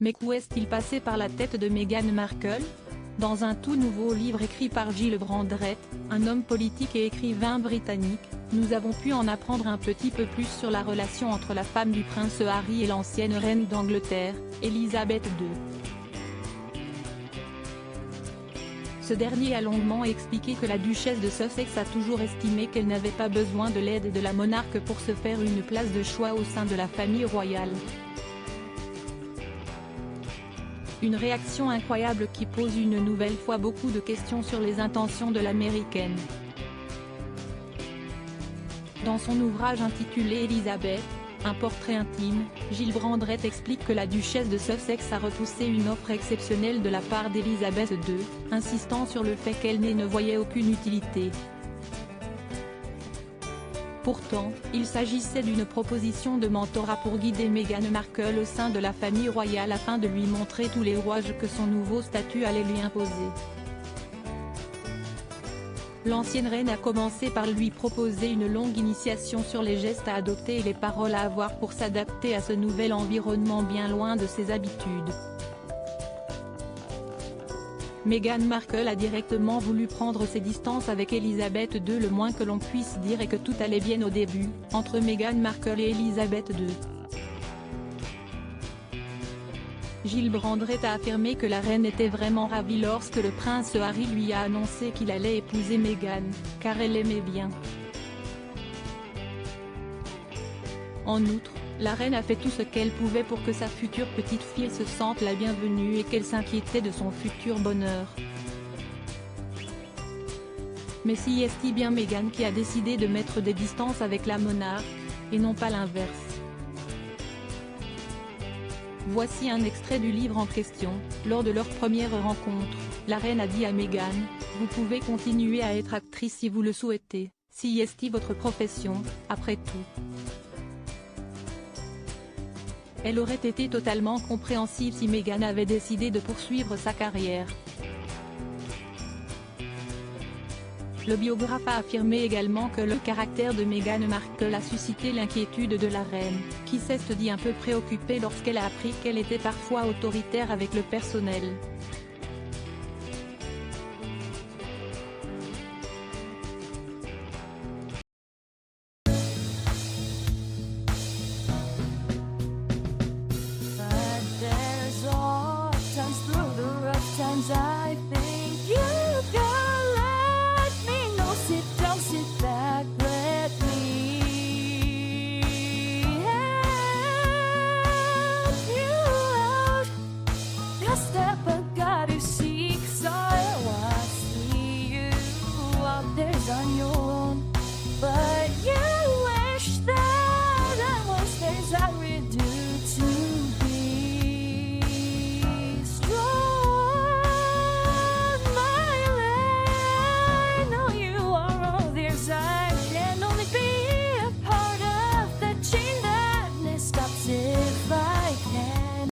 Mais qu'où est-il passé par la tête de Meghan Markle? Dans un tout nouveau livre écrit par Gill Brandrett, un homme politique et écrivain britannique, nous avons pu en apprendre un petit peu plus sur la relation entre la femme du prince Harry et l'ancienne reine d'Angleterre, Elisabeth II. Ce dernier a longuement expliqué que la duchesse de Sussex a toujours estimé qu'elle n'avait pas besoin de l'aide de la monarque pour se faire une place de choix au sein de la famille royale. Une réaction incroyable qui pose une nouvelle fois beaucoup de questions sur les intentions de l'américaine. Dans son ouvrage intitulé Elisabeth, un portrait intime, Gill Brandrett explique que la duchesse de Sussex a repoussé une offre exceptionnelle de la part d'Elisabeth II, insistant sur le fait qu'elle ne voyait aucune utilité. Pourtant, il s'agissait d'une proposition de mentorat pour guider Meghan Markle au sein de la famille royale afin de lui montrer tous les rouages que son nouveau statut allait lui imposer. L'ancienne reine a commencé par lui proposer une longue initiation sur les gestes à adopter et les paroles à avoir pour s'adapter à ce nouvel environnement bien loin de ses habitudes. Meghan Markle a directement voulu prendre ses distances avec Elisabeth II. Le moins que l'on puisse dire est que tout allait bien au début, entre Meghan Markle et Elisabeth II. Gill Brandrett a affirmé que la reine était vraiment ravie lorsque le prince Harry lui a annoncé qu'il allait épouser Meghan, car elle l'aimait bien. En outre, la reine a fait tout ce qu'elle pouvait pour que sa future petite-fille se sente la bienvenue et qu'elle s'inquiétait de son futur bonheur. Mais si est-il bien Meghan qui a décidé de mettre des distances avec la monarque, et non pas l'inverse? Voici un extrait du livre en question. Lors de leur première rencontre, la reine a dit à Meghan, « Vous pouvez continuer à être actrice si vous le souhaitez, si est votre profession, après tout. » Elle aurait été totalement compréhensible si Meghan avait décidé de poursuivre sa carrière. Le biographe a affirmé également que le caractère de Meghan Markle a suscité l'inquiétude de la reine, qui s'est dit un peu préoccupée lorsqu'elle a appris qu'elle était parfois autoritaire avec le personnel. I think you can let me know. Sit down, sit back, let me help you out. Just step